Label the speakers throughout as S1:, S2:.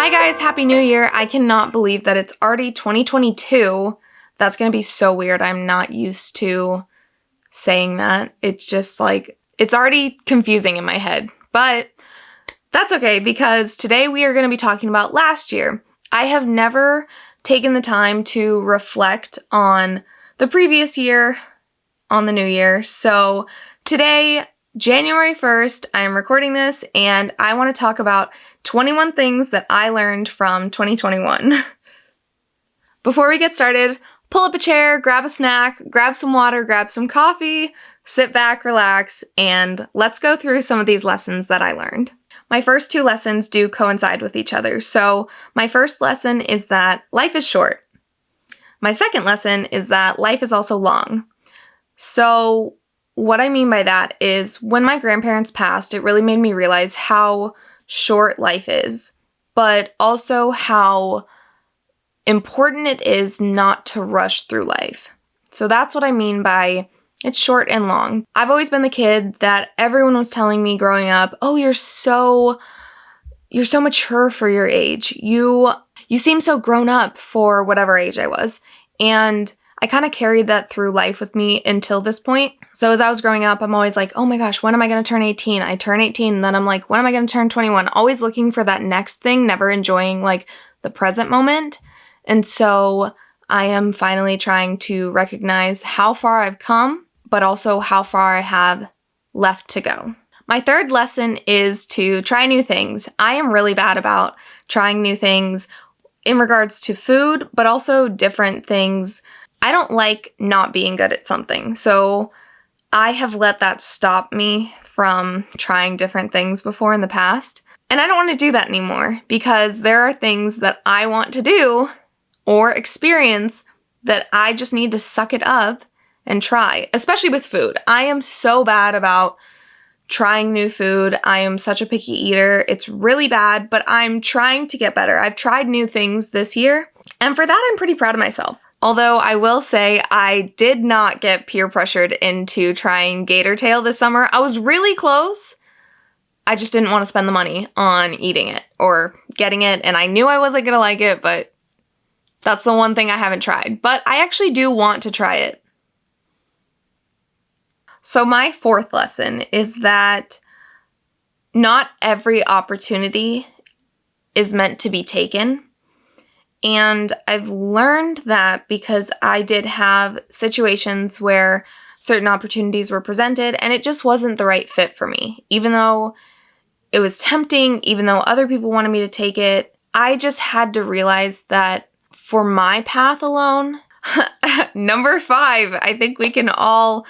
S1: Hi guys, Happy New Year. I cannot believe that it's already 2022. That's gonna be so weird. I'm not used to saying that. It's just like, it's already confusing in my head. But that's okay because today we are gonna be talking about last year. I have never taken the time to reflect on the previous year on the new year. So today, January 1st, I'm recording this and I want to talk about 21 things that I learned from 2021. Before we get started, pull up a chair, grab a snack, grab some water, grab some coffee, sit back, relax, and let's go through some of these lessons that I learned. My first two lessons do coincide with each other. So my first lesson is that life is short. My second lesson is that life is also long. So what I mean by that is when my grandparents passed, it really made me realize how short life is, but also how important it is not to rush through life. So that's what I mean by it's short and long. I've always been the kid that everyone was telling me growing up, "Oh, you're so mature for your age. You seem so grown up for whatever age I was." And I kind of carried that through life with me until this point. So as I was growing up, I'm always like, oh my gosh, when am I going to turn 18? I turn 18 and then I'm like, when am I going to turn 21? Always looking for that next thing, never enjoying like the present moment. And so I am finally trying to recognize how far I've come, but also how far I have left to go. My third lesson is to try new things. I am really bad about trying new things in regards to food, but also different things. I don't like not being good at something, so I have let that stop me from trying different things before in the past. And I don't want to do that anymore because there are things that I want to do or experience that I just need to suck it up and try, especially with food. I am so bad about trying new food. I am such a picky eater. It's really bad, but I'm trying to get better. I've tried new things this year, and for that, I'm pretty proud of myself. Although I will say I did not get peer pressured into trying gator tail this summer. I was really close. I just didn't want to spend the money on eating it or getting it, and I knew I wasn't gonna like it, but that's the one thing I haven't tried. But I actually do want to try it. So my fourth lesson is that not every opportunity is meant to be taken. And I've learned that because I did have situations where certain opportunities were presented and it just wasn't the right fit for me. Even though it was tempting, even though other people wanted me to take it, I just had to realize that for my path alone, number 5, I think we can all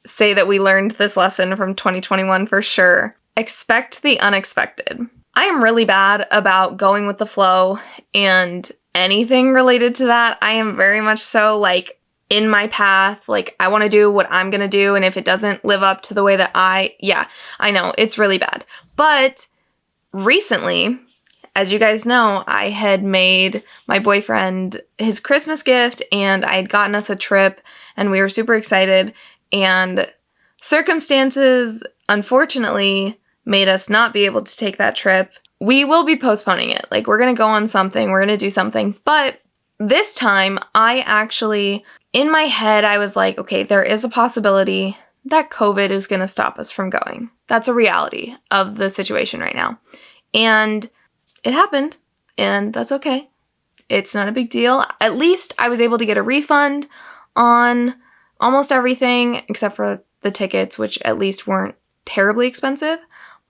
S1: say that we learned this lesson from 2021 for sure. Expect the unexpected. I am really bad about going with the flow and anything related to that. I am very much so like in my path, like I want to do what I'm going to do, and if it doesn't live up to the way that I know, it's really bad. But recently, as you guys know, I had made my boyfriend his Christmas gift and I had gotten us a trip and we were super excited, and circumstances unfortunately made us not be able to take that trip. We will be postponing it. Like, we're going to go on something, we're going to do something. But this time, I actually, in my head, I was like, okay, there is a possibility that COVID is going to stop us from going. That's a reality of the situation right now. And it happened, and that's okay. It's not a big deal. At least I was able to get a refund on almost everything except for the tickets, which at least weren't terribly expensive.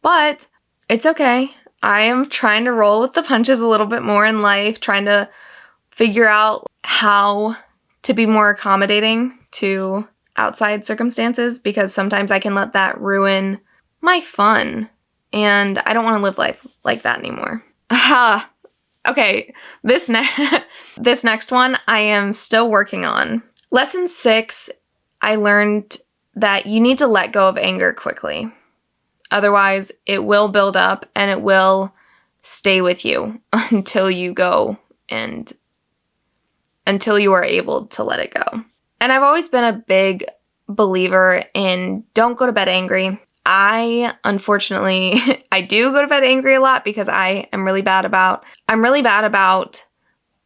S1: But it's okay. I am trying to roll with the punches a little bit more in life, trying to figure out how to be more accommodating to outside circumstances, because sometimes I can let that ruin my fun, and I don't want to live life like that anymore. Okay, this next one I am still working on. Lesson 6, I learned that you need to let go of anger quickly. Otherwise, it will build up and it will stay with you until you go and until you are able to let it go. And I've always been a big believer in don't go to bed angry. Unfortunately, I do go to bed angry a lot because I'm really bad about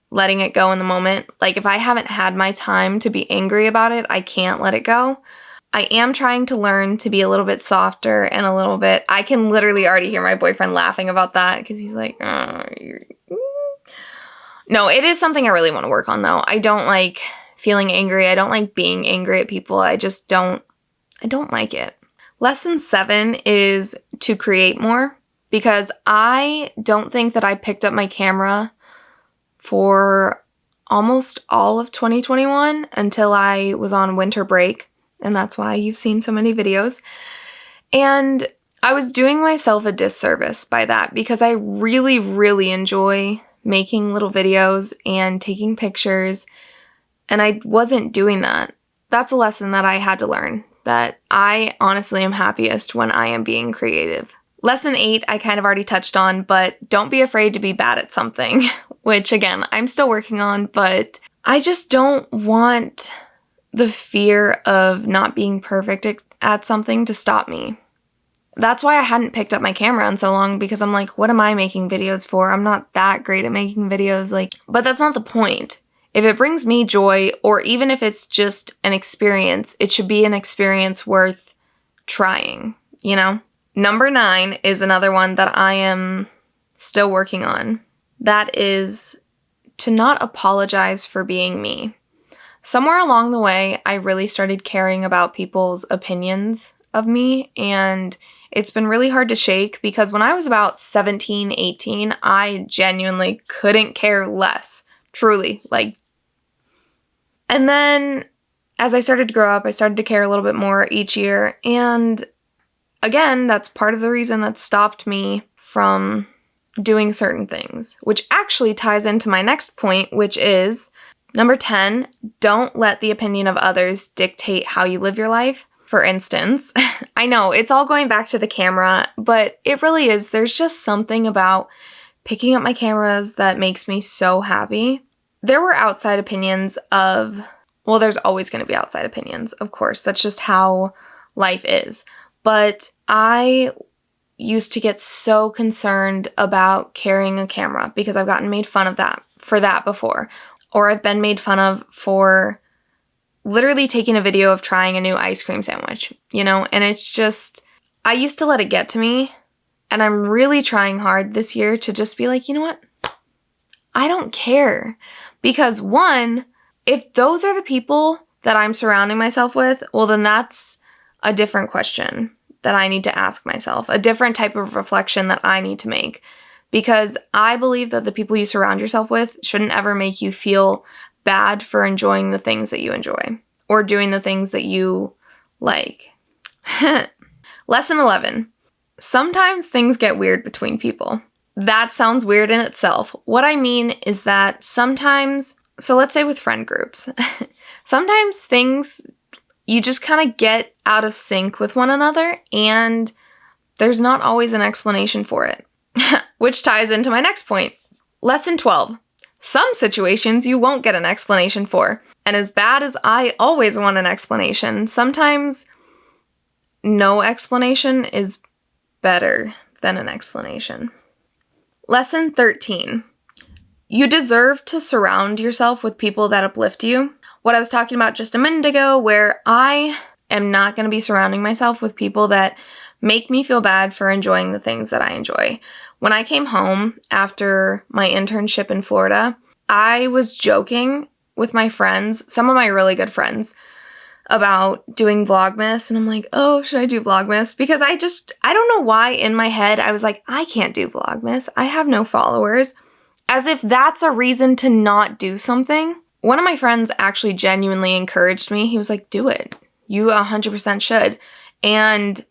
S1: letting it go in the moment. Like, if I haven't had my time to be angry about it, I can't let it go. I am trying to learn to be a little bit softer and a little bit, I can literally already hear my boyfriend laughing about that because he's like, oh, no, it is something I really want to work on though. I don't like feeling angry. I don't like being angry at people. I don't like it. Lesson 7 is to create more, because I don't think that I picked up my camera for almost all of 2021 until I was on winter break, and that's why you've seen so many videos. And I was doing myself a disservice by that because I really, really enjoy making little videos and taking pictures, and I wasn't doing that. That's a lesson that I had to learn, that I honestly am happiest when I am being creative. Lesson 8, I kind of already touched on, but don't be afraid to be bad at something, which again, I'm still working on, but I just don't want the fear of not being perfect at something to stop me. That's why I hadn't picked up my camera in so long, because I'm like, what am I making videos for? I'm not that great at making videos, but that's not the point. If it brings me joy, or even if it's just an experience, it should be an experience worth trying, you know? Number 9 is another one that I am still working on. That is to not apologize for being me. Somewhere along the way, I really started caring about people's opinions of me, and it's been really hard to shake because when I was about 17, 18, I genuinely couldn't care less. Truly, and then as I started to grow up, I started to care a little bit more each year. And again, that's part of the reason that stopped me from doing certain things, which actually ties into my next point, which is number 10, don't let the opinion of others dictate how you live your life. For instance, I know it's all going back to the camera, but it really is. There's just something about picking up my cameras that makes me so happy. There were outside opinions there's always going to be outside opinions, of course. That's just how life is. But I used to get so concerned about carrying a camera because I've gotten made fun of for that before. Or I've been made fun of for literally taking a video of trying a new ice cream sandwich, And it's just, I used to let it get to me. And I'm really trying hard this year to just be like, you know what? I don't care. Because one, if those are the people that I'm surrounding myself with, well, then that's a different question that I need to ask myself, a different type of reflection that I need to make. Because I believe that the people you surround yourself with shouldn't ever make you feel bad for enjoying the things that you enjoy or doing the things that you like. Lesson 11. Sometimes things get weird between people. That sounds weird in itself. What I mean is that sometimes, so let's say with friend groups, sometimes things, you just kind of get out of sync with one another and there's not always an explanation for it, which ties into my next point. Lesson 12. Some situations you won't get an explanation for. And as bad as I always want an explanation, sometimes no explanation is better than an explanation. Lesson 13. You deserve to surround yourself with people that uplift you. What I was talking about just a minute ago, where I am not going to be surrounding myself with people that make me feel bad for enjoying the things that I enjoy. When I came home after my internship in Florida, I was joking with my friends, some of my really good friends, about doing Vlogmas, and I'm like, oh, should I do Vlogmas? Because I don't know why in my head I was like, I can't do Vlogmas. I have no followers. As if that's a reason to not do something. One of my friends actually genuinely encouraged me. He was like, do it. You 100% should. And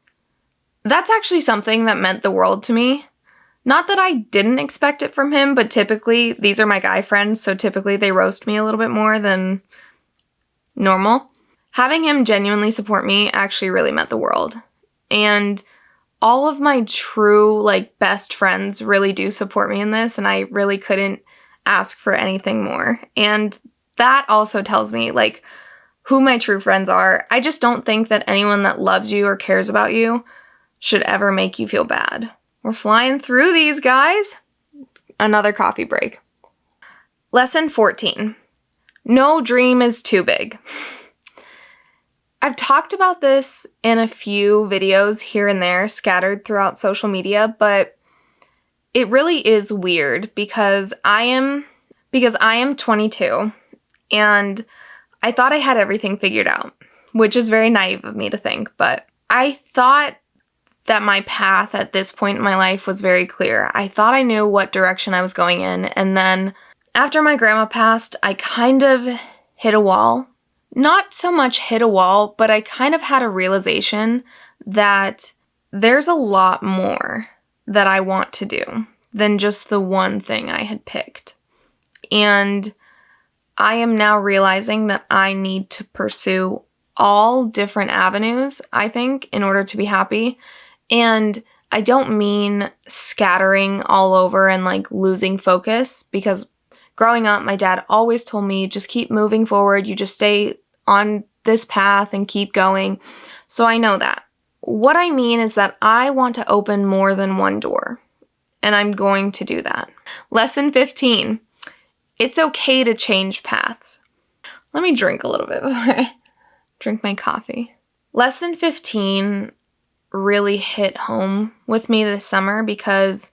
S1: that's actually something that meant the world to me. Not that I didn't expect it from him, but typically, these are my guy friends, so typically they roast me a little bit more than normal. Having him genuinely support me actually really meant the world. And all of my true, best friends really do support me in this, and I really couldn't ask for anything more. And that also tells me, who my true friends are. I just don't think that anyone that loves you or cares about you should ever make you feel bad. We're flying through these, guys. Another coffee break. Lesson 14. No dream is too big. I've talked about this in a few videos here and there scattered throughout social media, but it really is weird because I am 22 and I thought I had everything figured out, which is very naive of me to think, but I thought that my path at this point in my life was very clear. I thought I knew what direction I was going in, and then after my grandma passed, I kind of hit a wall. Not so much hit a wall, but I kind of had a realization that there's a lot more that I want to do than just the one thing I had picked. And I am now realizing that I need to pursue all different avenues, I think, in order to be happy. And I don't mean scattering all over and like losing focus, because growing up, my dad always told me, just keep moving forward. You just stay on this path and keep going. So I know that. What I mean is that I want to open more than one door, and I'm going to do that. Lesson 15. It's okay to change paths. Let me drink a little bit before I drink my coffee. Lesson 15 really hit home with me this summer because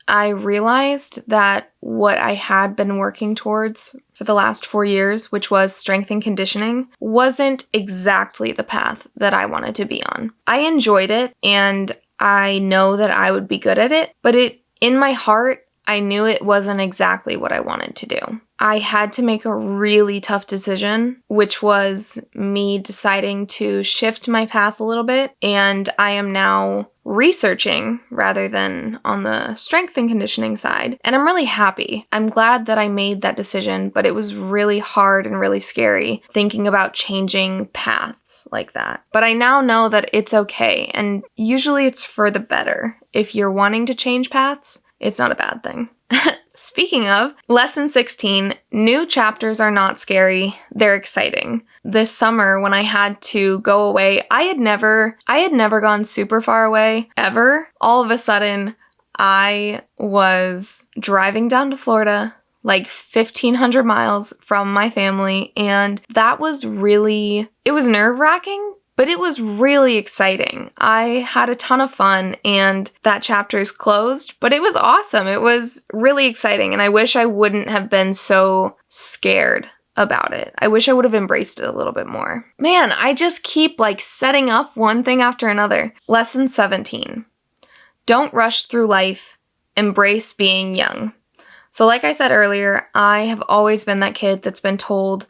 S1: I realized that what I had been working towards for the last 4 years, which was strength and conditioning, wasn't exactly the path that I wanted to be on. I enjoyed it and I know that I would be good at it, but in my heart, I knew it wasn't exactly what I wanted to do. I had to make a really tough decision, which was me deciding to shift my path a little bit, and I am now researching rather than on the strength and conditioning side, and I'm really happy. I'm glad that I made that decision, but it was really hard and really scary thinking about changing paths like that. But I now know that it's okay, and usually it's for the better. If you're wanting to change paths, it's not a bad thing. Speaking of, lesson 16, new chapters are not scary, they're exciting. This summer when I had to go away, I had never gone super far away, ever. All of a sudden, I was driving down to Florida, like 1,500 miles from my family, and that was it was nerve-wracking, but it was really exciting. I had a ton of fun, and that chapter is closed, but it was awesome. It was really exciting, and I wish I wouldn't have been so scared about it. I wish I would have embraced it a little bit more. Man, I just keep like setting up one thing after another. Lesson 17. Don't rush through life. Embrace being young. So like I said earlier, I have always been that kid that's been told,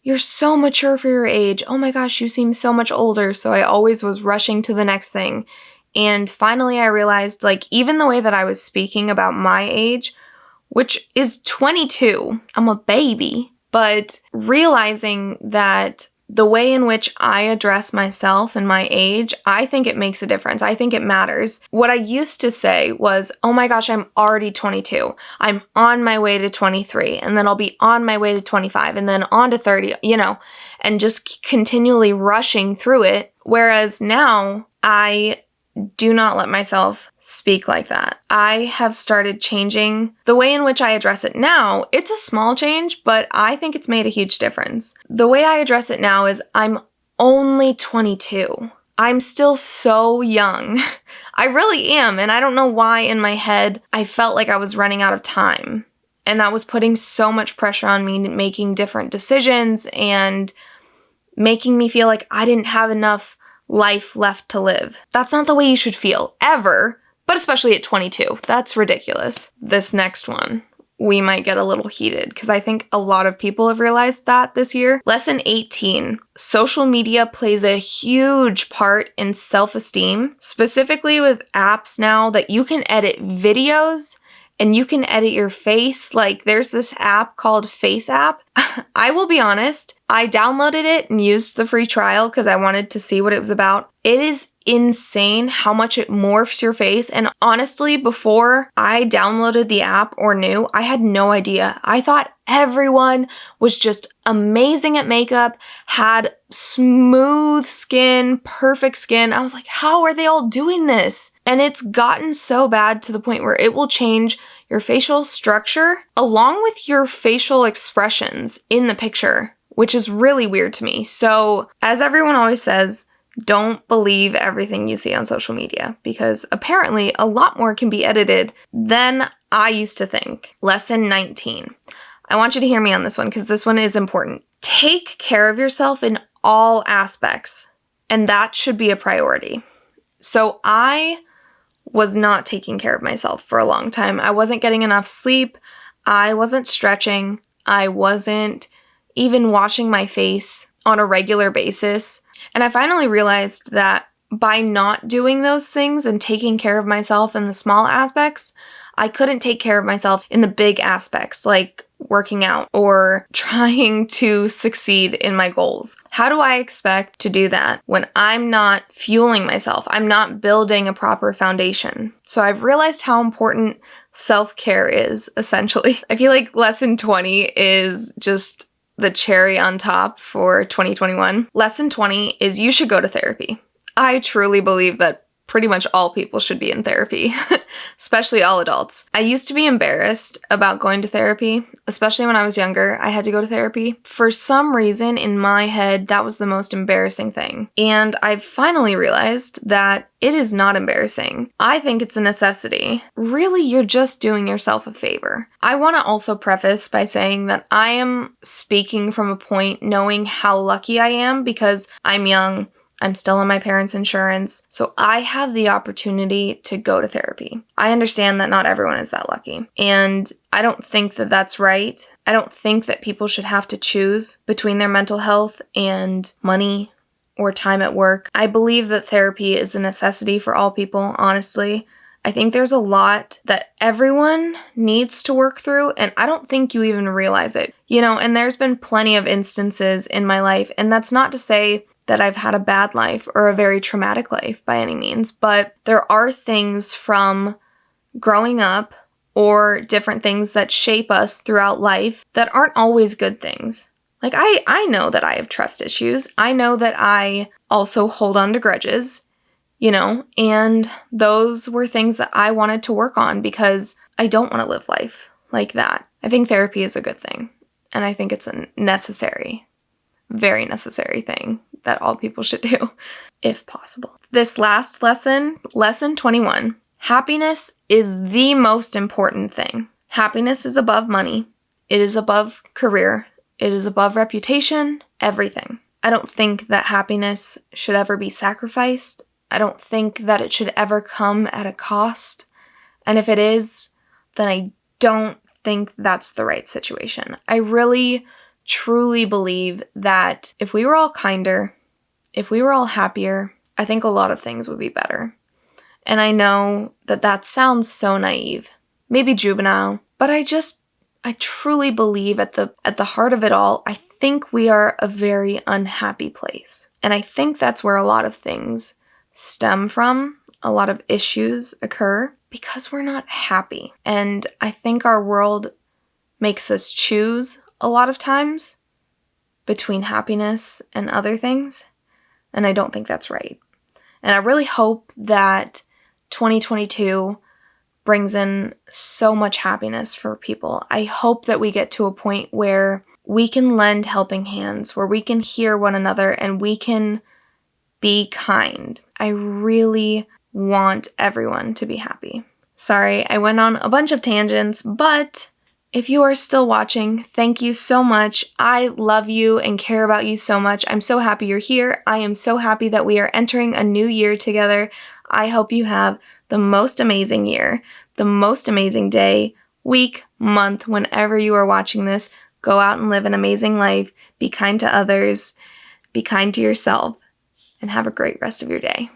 S1: you're so mature for your age. Oh my gosh, you seem so much older. So I always was rushing to the next thing. And finally I realized, like, even the way that I was speaking about my age, which is 22, I'm a baby, but realizing that the way in which I address myself and my age, I think it makes a difference. I think it matters. What I used to say was, oh my gosh, I'm already 22. I'm on my way to 23, and then I'll be on my way to 25, and then on to 30, and just continually rushing through it. Whereas now, I do not let myself speak like that. I have started changing the way in which I address it now. It's a small change, but I think it's made a huge difference. The way I address it now is I'm only 22. I'm still so young. I really am, and I don't know why in my head I felt like I was running out of time. And that was putting so much pressure on me making different decisions and making me feel like I didn't have enough life left to live. That's not the way you should feel, ever, but especially at 22. That's ridiculous. This next one, we might get a little heated because I think a lot of people have realized that this year. Lesson 18, social media plays a huge part in self-esteem, specifically with apps now that you can edit videos and you can edit your face. Like, there's this app called Face App. I will be honest, I downloaded it and used the free trial because I wanted to see what it was about. It is insane how much it morphs your face. And honestly, before I downloaded the app or knew, I had no idea. I thought everyone was just amazing at makeup, had smooth skin, perfect skin. I was like, how are they all doing this? And it's gotten so bad to the point where it will change your facial structure along with your facial expressions in the picture, which is really weird to me. So, as everyone always says, don't believe everything you see on social media, because apparently a lot more can be edited than I used to think. Lesson 19. I want you to hear me on this one because this one is important. Take care of yourself in all aspects, and that should be a priority. So I was not taking care of myself for a long time. I wasn't getting enough sleep. I wasn't stretching. I wasn't even washing my face on a regular basis. And I finally realized that by not doing those things and taking care of myself in the small aspects, I couldn't take care of myself in the big aspects, like working out or trying to succeed in my goals. How do I expect to do that when I'm not fueling myself? I'm not building a proper foundation. So I've realized how important self-care is, essentially. I feel like lesson 20 is just the cherry on top for 2021. Lesson 20 is you should go to therapy. I truly believe that pretty much all people should be in therapy, especially all adults. I used to be embarrassed about going to therapy, especially when I was younger. I had to go to therapy. For some reason in my head, that was the most embarrassing thing. And I've finally realized that it is not embarrassing. I think it's a necessity. Really, you're just doing yourself a favor. I want to also preface by saying that I am speaking from a point knowing how lucky I am because I'm young. I'm still on my parents' insurance, so I have the opportunity to go to therapy. I understand that not everyone is that lucky, and I don't think that that's right. I don't think that people should have to choose between their mental health and money or time at work. I believe that therapy is a necessity for all people, honestly. I think there's a lot that everyone needs to work through, and I don't think you even realize it. And there's been plenty of instances in my life, and that's not to say that I've had a bad life or a very traumatic life by any means, but there are things from growing up or different things that shape us throughout life that aren't always good things. Like I know that I have trust issues. I know that I also hold on to grudges, and those were things that I wanted to work on because I don't want to live life like that. I think therapy is a good thing, and I think it's a necessary, very necessary thing that all people should do, if possible. This last lesson, lesson 21, happiness is the most important thing. Happiness is above money. It is above career. It is above reputation, everything. I don't think that happiness should ever be sacrificed. I don't think that it should ever come at a cost. And if it is, then I don't think that's the right situation. I really truly believe that if we were all kinder, if we were all happier, I think a lot of things would be better. And I know that that sounds so naive, maybe juvenile, but I truly believe at the heart of it all, I think we are a very unhappy place. And I think that's where a lot of things stem from. A lot of issues occur because we're not happy. And I think our world makes us choose a lot of times between happiness and other things, and I don't think that's right. And I really hope that 2022 brings in so much happiness for people. I hope that we get to a point where we can lend helping hands, where we can hear one another and we can be kind. I really want everyone to be happy. Sorry, I went on a bunch of tangents, but if you are still watching, thank you so much. I love you and care about you so much. I'm so happy you're here. I am so happy that we are entering a new year together. I hope you have the most amazing year, the most amazing day, week, month, whenever you are watching this. Go out and live an amazing life. Be kind to others. Be kind to yourself. And have a great rest of your day.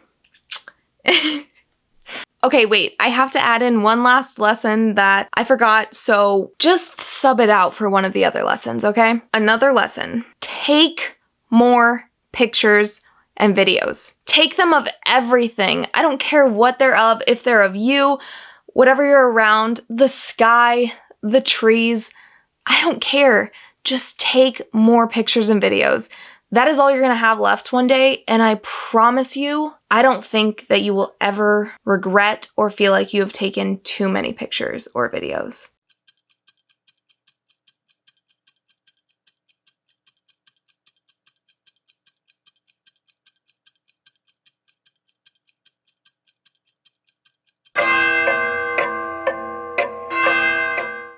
S1: Okay, wait, I have to add in one last lesson that I forgot, so just sub it out for one of the other lessons, okay? Another lesson, take more pictures and videos. Take them of everything. I don't care what they're of, if they're of you, whatever you're around, the sky, the trees, I don't care. Just take more pictures and videos. That is all you're gonna have left one day, and I promise you, I don't think that you will ever regret or feel like you have taken too many pictures or videos.